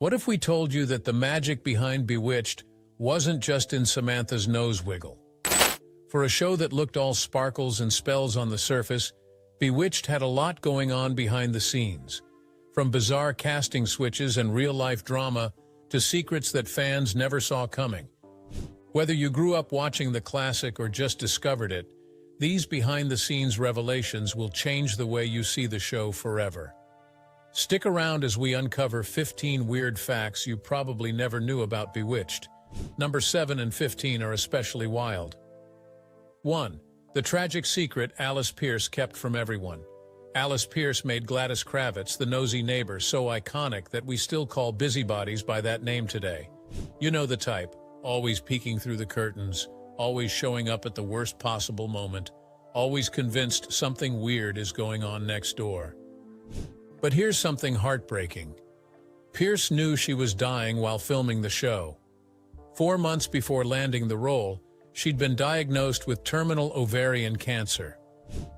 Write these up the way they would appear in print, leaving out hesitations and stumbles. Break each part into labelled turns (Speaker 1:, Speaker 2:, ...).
Speaker 1: What if we told you that the magic behind Bewitched wasn't just in Samantha's nose wiggle? For a show that looked all sparkles and spells on the surface, Bewitched had a lot going on behind the scenes. From bizarre casting switches and real-life drama to secrets that fans never saw coming. Whether you grew up watching the classic or just discovered it, these behind-the-scenes revelations will change the way you see the show forever. Stick around as we uncover 15 weird facts you probably never knew about Bewitched. Number 7 and 15 are especially wild. 1. The tragic secret Alice Pierce kept from everyone. Alice Pierce made Gladys Kravitz, the nosy neighbor, so iconic that we still call busybodies by that name today. You know the type, always peeking through the curtains, always showing up at the worst possible moment, always convinced something weird is going on next door. But here's something heartbreaking. Pierce knew she was dying while filming the show. 4 months before landing the role, she'd been diagnosed with terminal ovarian cancer.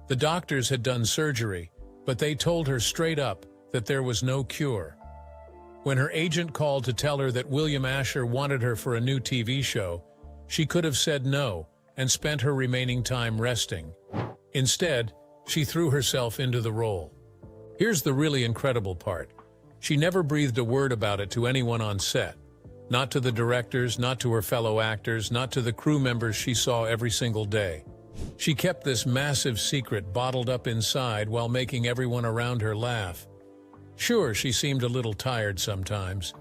Speaker 1: The doctors had done surgery, but they told her straight up that there was no cure. When her agent called to tell her that William Asher wanted her for a new TV show, she could have said no and spent her remaining time resting. Instead, she threw herself into the role. Here's the really incredible part. She never breathed a word about it to anyone on set. Not to the directors, not to her fellow actors, not to the crew members she saw every single day. She kept this massive secret bottled up inside while making everyone around her laugh. Sure, she seemed a little tired sometimes,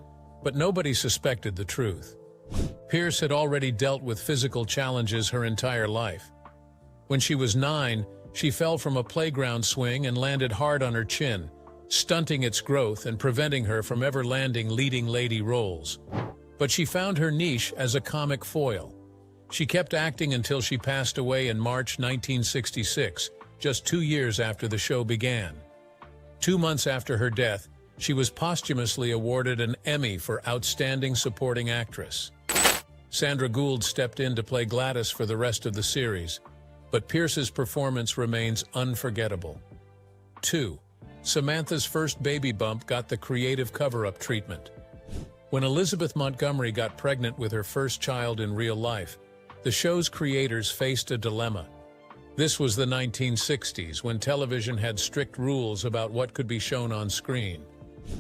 Speaker 1: but nobody suspected the truth. Pierce had already dealt with physical challenges her entire life. When she was 9, she fell from a playground swing and landed hard on her chin, stunting its growth and preventing her from ever landing leading lady roles. But she found her niche as a comic foil. She kept acting until she passed away in March 1966, just 2 years after the show began. 2 months after her death, she was posthumously awarded an Emmy for Outstanding Supporting Actress. Sandra Gould stepped in to play Gladys for the rest of the series, but Pierce's performance remains unforgettable. 2. Samantha's first baby bump got the creative cover-up treatment. When Elizabeth Montgomery got pregnant with her first child in real life, the show's creators faced a dilemma. This was the 1960s, when television had strict rules about what could be shown on screen.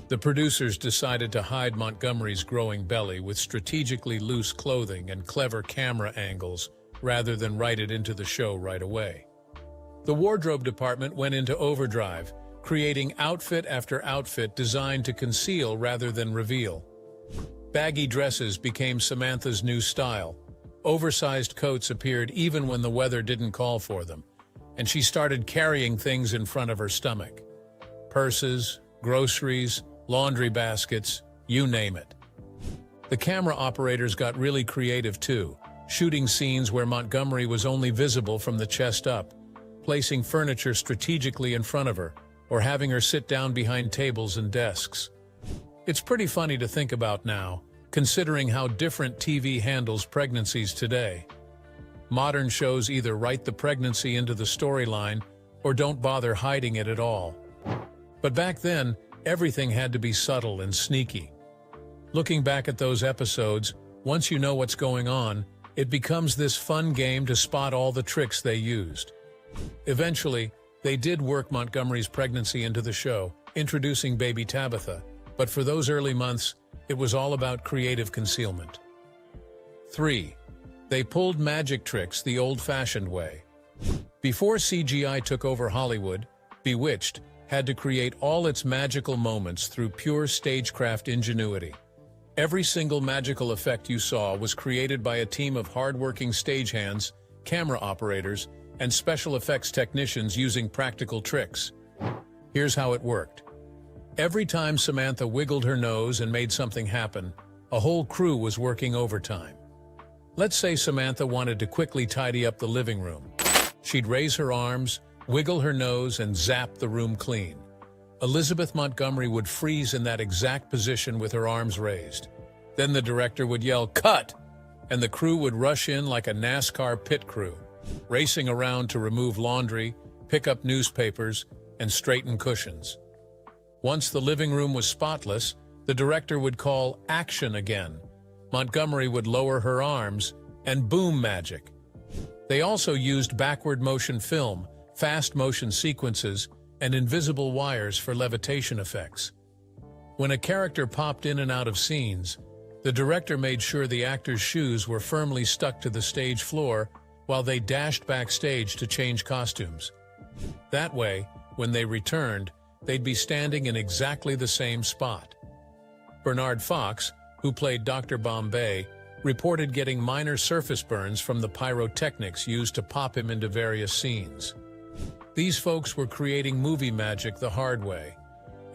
Speaker 1: The producers decided to hide Montgomery's growing belly with strategically loose clothing and clever camera angles, rather than write it into the show right away. The wardrobe department went into overdrive, creating outfit after outfit designed to conceal rather than reveal. Baggy dresses became Samantha's new style. Oversized coats appeared even when the weather didn't call for them, and she started carrying things in front of her stomach. Purses, groceries, laundry baskets, you name it. The camera operators got really creative too, shooting scenes where Montgomery was only visible from the chest up, placing furniture strategically in front of her, or having her sit down behind tables and desks. It's pretty funny to think about now, considering how different TV handles pregnancies today. Modern shows either write the pregnancy into the storyline or don't bother hiding it at all. But back then, everything had to be subtle and sneaky. Looking back at those episodes, once you know what's going on, it becomes this fun game to spot all the tricks they used. Eventually, they did work Montgomery's pregnancy into the show, introducing baby Tabitha, but for those early months, it was all about creative concealment. 3. They pulled magic tricks the old-fashioned way. Before CGI took over Hollywood, Bewitched had to create all its magical moments through pure stagecraft ingenuity. Every single magical effect you saw was created by a team of hard-working stagehands, camera operators, and special effects technicians using practical tricks. Here's how it worked. Every time Samantha wiggled her nose and made something happen, a whole crew was working overtime. Let's say Samantha wanted to quickly tidy up the living room. She'd raise her arms, wiggle her nose, and zap the room clean. Elizabeth Montgomery would freeze in that exact position with her arms raised. Then the director would yell, "Cut!" and the crew would rush in like a NASCAR pit crew, racing around to remove laundry, pick up newspapers, and straighten cushions. Once the living room was spotless, The director would call action again. Montgomery would lower her arms, and boom, magic. They also used backward motion film, fast motion sequences, and invisible wires for levitation effects. When a character popped in and out of scenes, the director made sure the actors' shoes were firmly stuck to the stage floor while they dashed backstage to change costumes. That way, when they returned, they'd be standing in exactly the same spot. Bernard Fox, who played Dr. Bombay, reported getting minor surface burns from the pyrotechnics used to pop him into various scenes. These folks were creating movie magic the hard way,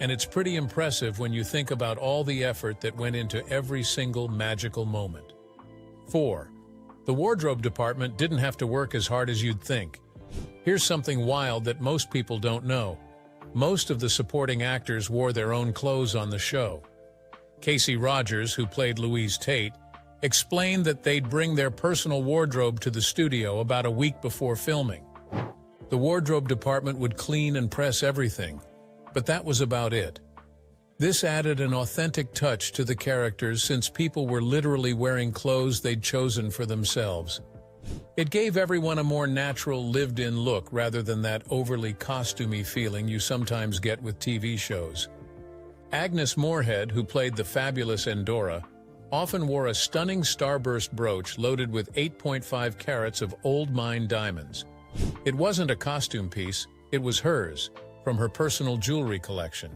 Speaker 1: and it's pretty impressive when you think about all the effort that went into every single magical moment. 4. The wardrobe department didn't have to work as hard as you'd think. Here's something wild that most people don't know. Most of the supporting actors wore their own clothes on the show. Casey Rogers, who played Louise Tate, explained that they'd bring their personal wardrobe to the studio about a week before filming. The wardrobe department would clean and press everything, but that was about it. This added an authentic touch to the characters since people were literally wearing clothes they'd chosen for themselves. It gave everyone a more natural, lived-in look rather than that overly costumey feeling you sometimes get with TV shows. Agnes Moorehead, who played the fabulous Endora, often wore a stunning starburst brooch loaded with 8.5 carats of old mine diamonds. It wasn't a costume piece, it was hers, from her personal jewelry collection.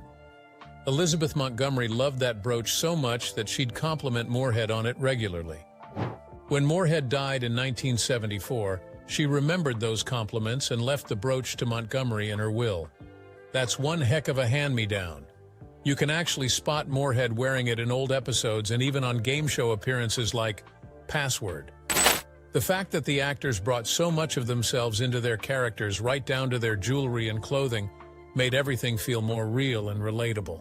Speaker 1: Elizabeth Montgomery loved that brooch so much that she'd compliment Moorehead on it regularly. When Moorehead died in 1974, she remembered those compliments and left the brooch to Montgomery in her will. That's one heck of a hand-me-down. You can actually spot Moorehead wearing it in old episodes and even on game show appearances like Password. The fact that the actors brought so much of themselves into their characters, right down to their jewelry and clothing, made everything feel more real and relatable.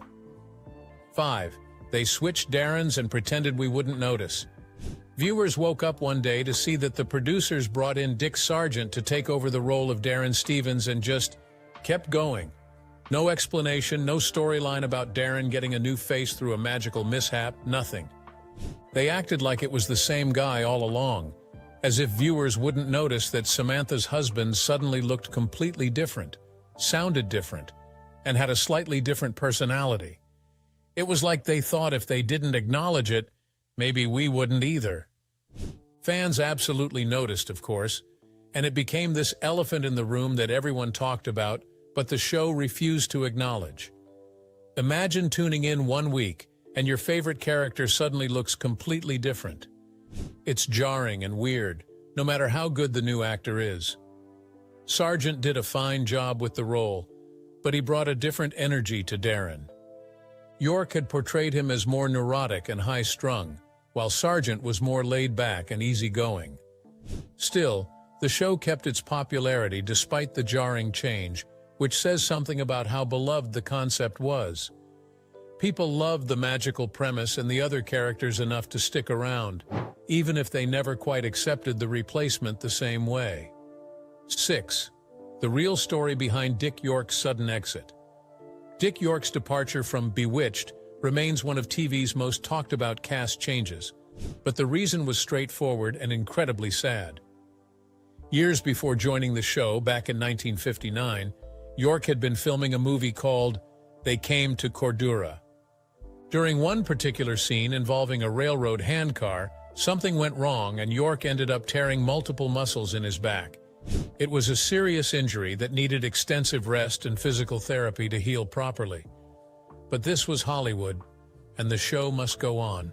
Speaker 1: 5. They switched Darrens and pretended we wouldn't notice. Viewers woke up one day to see that the producers brought in Dick Sargent to take over the role of Darren Stevens and just kept going. No explanation, no storyline about Darren getting a new face through a magical mishap, nothing. They acted like it was the same guy all along, as if viewers wouldn't notice that Samantha's husband suddenly looked completely different, sounded different, and had a slightly different personality. It was like they thought if they didn't acknowledge it, maybe we wouldn't either. Fans absolutely noticed, of course, and it became this elephant in the room that everyone talked about, but the show refused to acknowledge. Imagine tuning in one week, and your favorite character suddenly looks completely different. It's jarring and weird, no matter how good the new actor is. Sargent did a fine job with the role, but he brought a different energy to Darren. York had portrayed him as more neurotic and high-strung, while Sargent was more laid-back and easygoing. Still, the show kept its popularity despite the jarring change, which says something about how beloved the concept was. People loved the magical premise and the other characters enough to stick around, even if they never quite accepted the replacement the same way. 6. The real story behind Dick York's sudden exit. Dick York's departure from Bewitched remains one of TV's most talked-about cast changes, but the reason was straightforward and incredibly sad. Years before joining the show, back in 1959, York had been filming a movie called They Came to Cordura. During one particular scene involving a railroad handcar, something went wrong and York ended up tearing multiple muscles in his back. It was a serious injury that needed extensive rest and physical therapy to heal properly. But this was Hollywood, and the show must go on.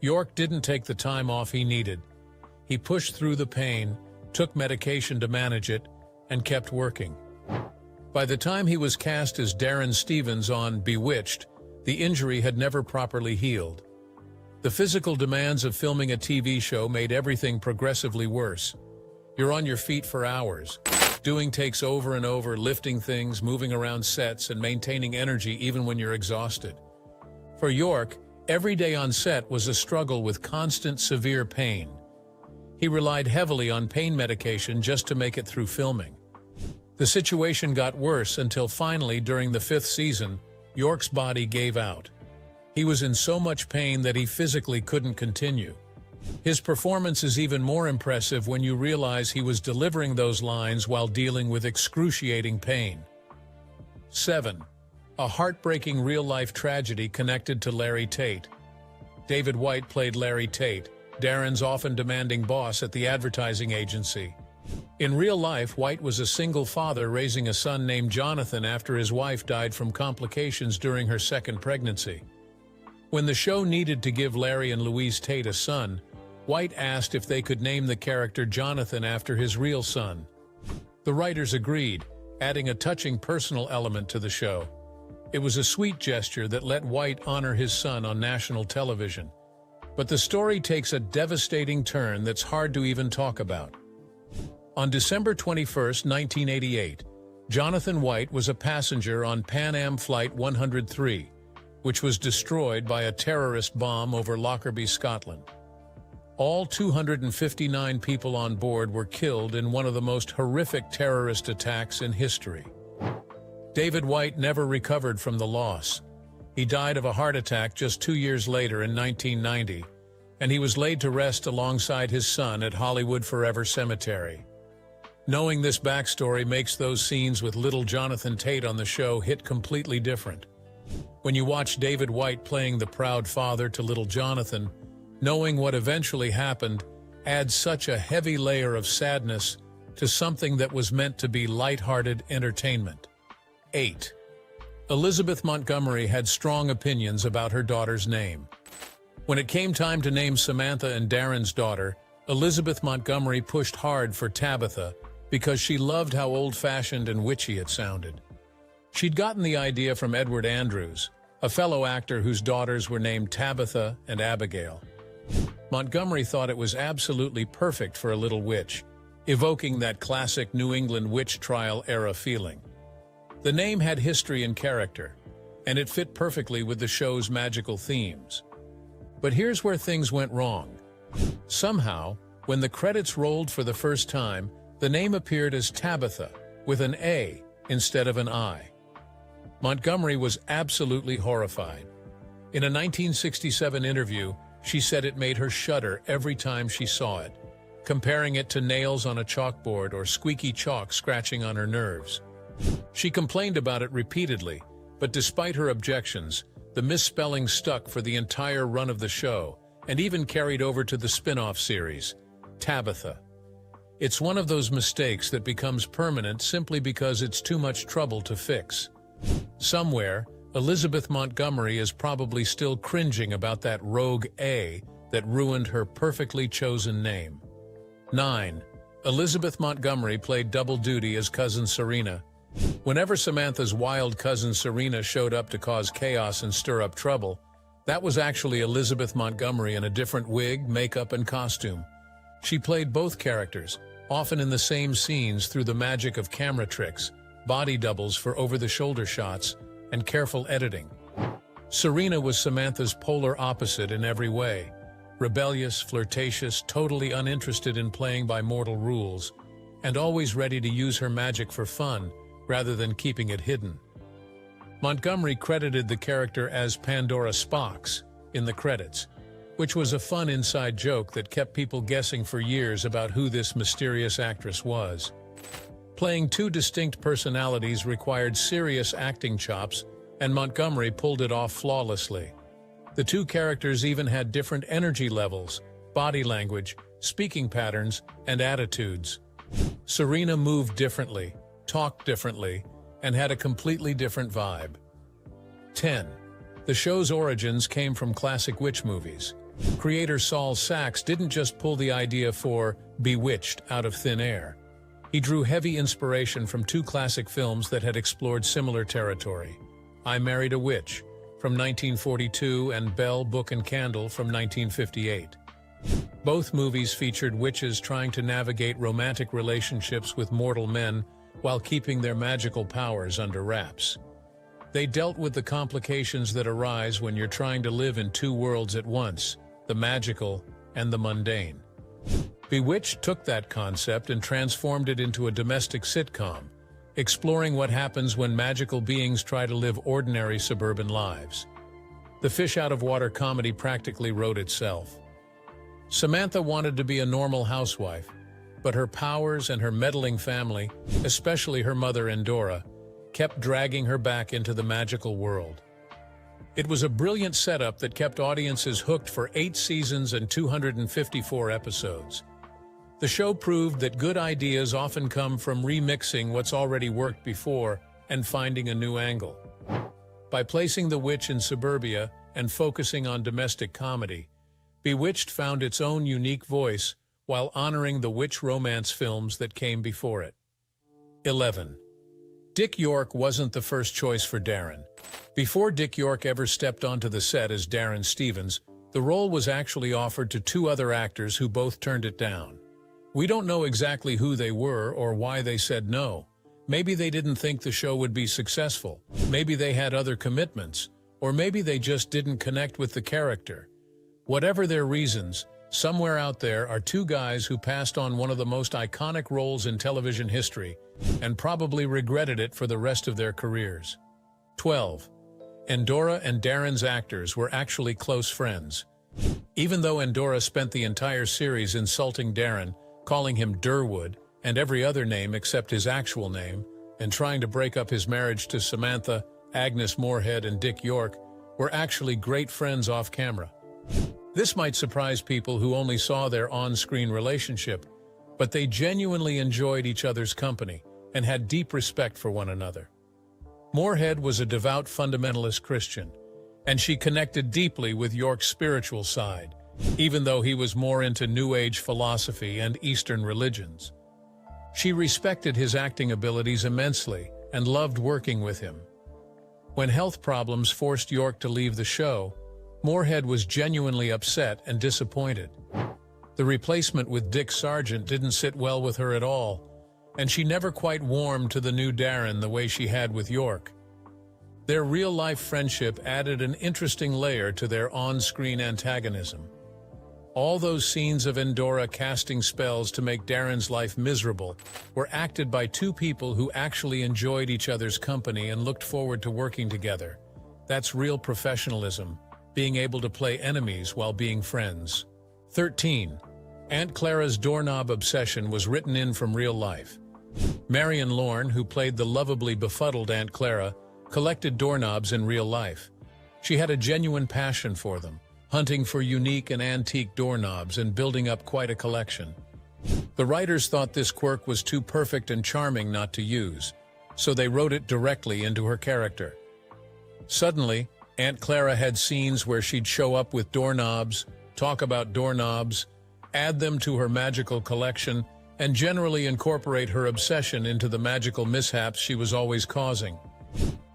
Speaker 1: York didn't take the time off he needed. He pushed through the pain, took medication to manage it, and kept working. By the time he was cast as Darren Stevens on Bewitched, the injury had never properly healed. The physical demands of filming a TV show made everything progressively worse. You're on your feet for hours, doing takes over and over, lifting things, moving around sets, and maintaining energy even when you're exhausted. For York, every day on set was a struggle with constant, severe pain. He relied heavily on pain medication just to make it through filming. The situation got worse until finally, during the 5th season, York's body gave out. He was in so much pain that he physically couldn't continue. His performance is even more impressive when you realize he was delivering those lines while dealing with excruciating pain. 7. A heartbreaking real-life tragedy connected to Larry Tate. David White played Larry Tate, Darren's often demanding boss at the advertising agency. In real life, White was a single father raising a son named Jonathan after his wife died from complications during her second pregnancy. When the show needed to give Larry and Louise Tate a son, White asked if they could name the character Jonathan after his real son. The writers agreed, adding a touching personal element to the show. It was a sweet gesture that let White honor his son on national television. But the story takes a devastating turn that's hard to even talk about. On December 21, 1988, Jonathan White was a passenger on Pan Am Flight 103, which was destroyed by a terrorist bomb over Lockerbie, Scotland. All 259 people on board were killed in one of the most horrific terrorist attacks in history. David White never recovered from the loss. He died of a heart attack just 2 years later in 1990, and he was laid to rest alongside his son at Hollywood Forever Cemetery. Knowing this backstory makes those scenes with little Jonathan Tate on the show hit completely different. When you watch David White playing the proud father to little Jonathan, knowing what eventually happened adds such a heavy layer of sadness to something that was meant to be lighthearted entertainment. 8. Elizabeth Montgomery had strong opinions about her daughter's name. When it came time to name Samantha and Darren's daughter, Elizabeth Montgomery pushed hard for Tabitha because she loved how old-fashioned and witchy it sounded. She'd gotten the idea from Edward Andrews, a fellow actor whose daughters were named Tabitha and Abigail. Montgomery thought it was absolutely perfect for a little witch, evoking that classic New England witch trial-era feeling. The name had history and character, and it fit perfectly with the show's magical themes. But here's where things went wrong. Somehow, when the credits rolled for the first time, the name appeared as Tabitha, with an A instead of an I. Montgomery was absolutely horrified. In a 1967 interview, she said it made her shudder every time she saw it, comparing it to nails on a chalkboard or squeaky chalk scratching on her nerves. She complained about it repeatedly, but despite her objections, the misspelling stuck for the entire run of the show and even carried over to the spin-off series, Tabitha. It's one of those mistakes that becomes permanent simply because it's too much trouble to fix. Somewhere, Elizabeth Montgomery is probably still cringing about that rogue A that ruined her perfectly chosen name. 9. Elizabeth Montgomery played double duty as cousin Serena. Whenever Samantha's wild cousin Serena showed up to cause chaos and stir up trouble, that was actually Elizabeth Montgomery in a different wig, makeup, and costume. She played both characters, often in the same scenes through the magic of camera tricks, body doubles for over-the-shoulder shots, and careful editing. Serena was Samantha's polar opposite in every way. Rebellious, flirtatious, totally uninterested in playing by mortal rules, and always ready to use her magic for fun, rather than keeping it hidden. Montgomery credited the character as Pandora Spox in the credits, which was a fun inside joke that kept people guessing for years about who this mysterious actress was. Playing two distinct personalities required serious acting chops, and Montgomery pulled it off flawlessly. The two characters even had different energy levels, body language, speaking patterns, and attitudes. Serena moved differently, talked differently, and had a completely different vibe. 10. The show's origins came from classic witch movies. Creator Saul Sachs didn't just pull the idea for Bewitched out of thin air. He drew heavy inspiration from two classic films that had explored similar territory: I Married a Witch from 1942 and Bell, Book and Candle from 1958. Both movies featured witches trying to navigate romantic relationships with mortal men while keeping their magical powers under wraps. They dealt with the complications that arise when you're trying to live in two worlds at once, the magical and the mundane. Bewitched took that concept and transformed it into a domestic sitcom, exploring what happens when magical beings try to live ordinary suburban lives. The fish-out-of-water comedy practically wrote itself. Samantha wanted to be a normal housewife, but her powers and her meddling family, especially her mother Endora, kept dragging her back into the magical world. It was a brilliant setup that kept audiences hooked for 8 seasons and 254 episodes. The show proved that good ideas often come from remixing what's already worked before and finding a new angle. By placing the witch in suburbia and focusing on domestic comedy, Bewitched found its own unique voice while honoring the witch romance films that came before it. 11. Dick York wasn't the first choice for Darren. Before Dick York ever stepped onto the set as Darren Stevens, the role was actually offered to 2 other actors who both turned it down. We don't know exactly who they were or why they said no. Maybe they didn't think the show would be successful. Maybe they had other commitments. Or maybe they just didn't connect with the character. Whatever their reasons, somewhere out there are 2 guys who passed on one of the most iconic roles in television history and probably regretted it for the rest of their careers. 12. Endora and Darren's actors were actually close friends. Even though Endora spent the entire series insulting Darren, calling him Durwood and every other name except his actual name, and trying to break up his marriage to Samantha, Agnes Moorehead, and Dick York, were actually great friends off camera. This might surprise people who only saw their on-screen relationship, but they genuinely enjoyed each other's company and had deep respect for one another. Moorehead was a devout fundamentalist Christian, and she connected deeply with York's spiritual side, even though he was more into New Age philosophy and Eastern religions. She respected his acting abilities immensely and loved working with him. When health problems forced York to leave the show, Moorehead was genuinely upset and disappointed. The replacement with Dick Sargent didn't sit well with her at all, and she never quite warmed to the new Darren the way she had with York. Their real-life friendship added an interesting layer to their on-screen antagonism. All those scenes of Endora casting spells to make Darren's life miserable were acted by 2 people who actually enjoyed each other's company and looked forward to working together. That's real professionalism, being able to play enemies while being friends. 13. Aunt Clara's doorknob obsession was written in from real life. Marion Lorne, who played the lovably befuddled Aunt Clara, collected doorknobs in real life. She had a genuine passion for them, hunting for unique and antique doorknobs and building up quite a collection. The writers thought this quirk was too perfect and charming not to use, so they wrote it directly into her character. Suddenly, Aunt Clara had scenes where she'd show up with doorknobs, talk about doorknobs, add them to her magical collection, and generally incorporate her obsession into the magical mishaps she was always causing.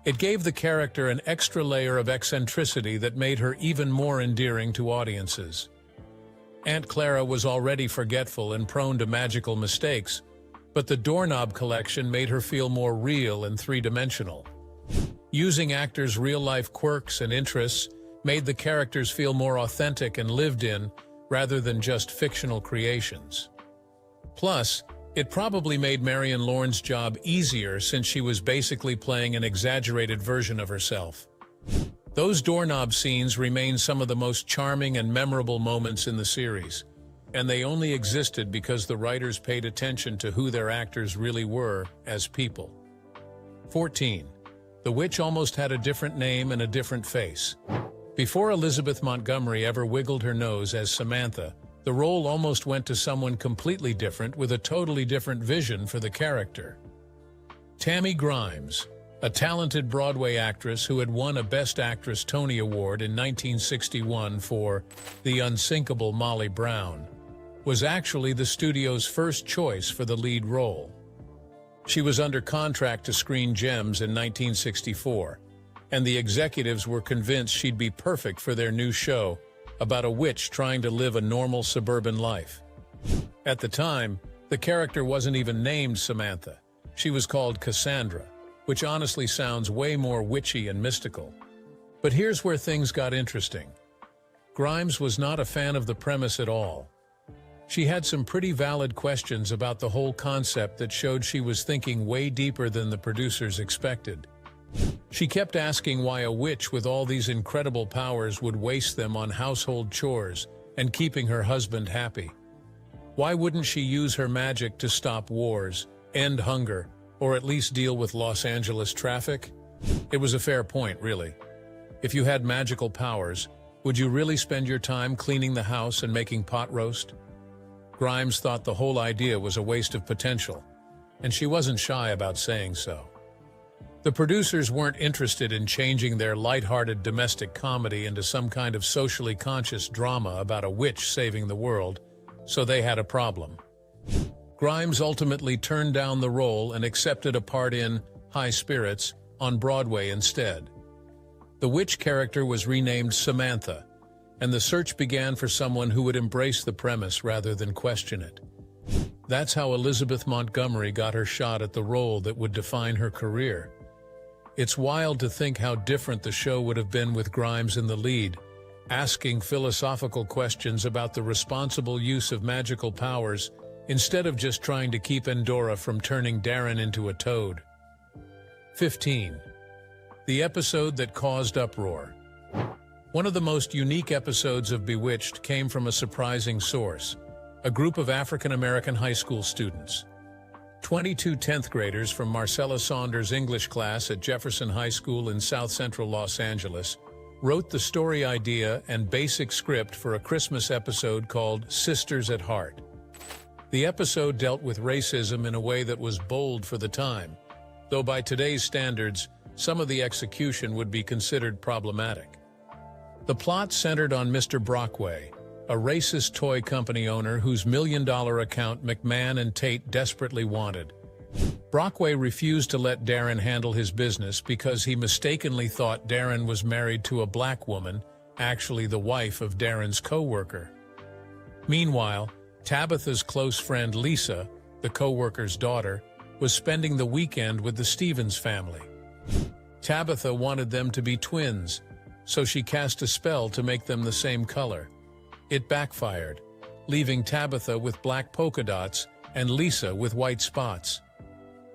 Speaker 1: It gave the character an extra layer of eccentricity that made her even more endearing to audiences. Aunt Clara was already forgetful and prone to magical mistakes, but the doorknob collection made her feel more real and three-dimensional. Using actors' real-life quirks and interests made the characters feel more authentic and lived in, rather than just fictional creations. Plus, it probably made Marion Lorne's job easier since she was basically playing an exaggerated version of herself. Those doorknob scenes remain some of the most charming and memorable moments in the series, and they only existed because the writers paid attention to who their actors really were as people. 14. The witch almost had a different name and a different face. Before Elizabeth Montgomery ever wiggled her nose as Samantha, the role almost went to someone completely different with a totally different vision for the character. Tammy Grimes, a talented Broadway actress who had won a Best Actress Tony Award in 1961 for The Unsinkable Molly Brown, was actually the studio's first choice for the lead role. She was under contract to Screen Gems in 1964, and the executives were convinced she'd be perfect for their new show about a witch trying to live a normal suburban life. At the time, the character wasn't even named Samantha. She was called Cassandra, which honestly sounds way more witchy and mystical. But here's where things got interesting. Grimes was not a fan of the premise at all. She had some pretty valid questions about the whole concept that showed she was thinking way deeper than the producers expected. She kept asking why a witch with all these incredible powers would waste them on household chores and keeping her husband happy. Why wouldn't she use her magic to stop wars, end hunger, or at least deal with Los Angeles traffic? It was a fair point, really. If you had magical powers, would you really spend your time cleaning the house and making pot roast? Grimes thought the whole idea was a waste of potential, and she wasn't shy about saying so. The producers weren't interested in changing their light-hearted domestic comedy into some kind of socially conscious drama about a witch saving the world, so they had a problem. Grimes ultimately turned down the role and accepted a part in High Spirits on Broadway instead. The witch character was renamed Samantha, and the search began for someone who would embrace the premise rather than question it. That's how Elizabeth Montgomery got her shot at the role that would define her career. It's wild to think how different the show would have been with Grimes in the lead, asking philosophical questions about the responsible use of magical powers instead of just trying to keep Endora from turning Darren into a toad. 15. The episode that caused uproar. One of the most unique episodes of Bewitched came from a surprising source, a group of African-American high school students. 22 10th graders from Marcella Saunders' English class at Jefferson High School in South Central Los Angeles wrote the story idea and basic script for a Christmas episode called Sisters at Heart. The episode dealt with racism in a way that was bold for the time, though by today's standards, some of the execution would be considered problematic. The plot centered on Mr. Brockway, a racist toy company owner whose million-dollar account McMahon and Tate desperately wanted. Brockway refused to let Darren handle his business because he mistakenly thought Darren was married to a black woman, actually the wife of Darren's co-worker. Meanwhile, Tabitha's close friend Lisa, the co-worker's daughter, was spending the weekend with the Stevens family. Tabitha wanted them to be twins, so she cast a spell to make them the same color. It backfired, leaving Tabitha with black polka dots and Lisa with white spots.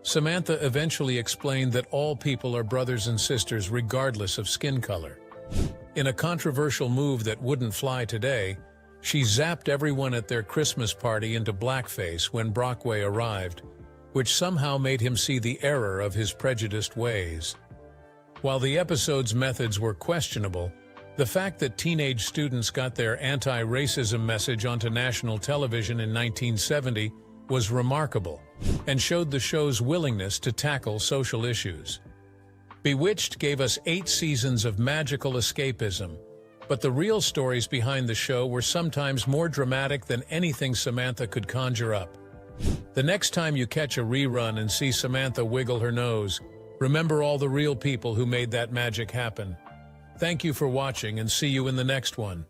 Speaker 1: Samantha eventually explained that all people are brothers and sisters regardless of skin color. In a controversial move that wouldn't fly today, she zapped everyone at their Christmas party into blackface when Brockway arrived, which somehow made him see the error of his prejudiced ways. While the episode's methods were questionable, the fact that teenage students got their anti-racism message onto national television in 1970 was remarkable and showed the show's willingness to tackle social issues. Bewitched gave us 8 seasons of magical escapism, but the real stories behind the show were sometimes more dramatic than anything Samantha could conjure up. The next time you catch a rerun and see Samantha wiggle her nose, remember all the real people who made that magic happen. Thank you for watching and see you in the next one.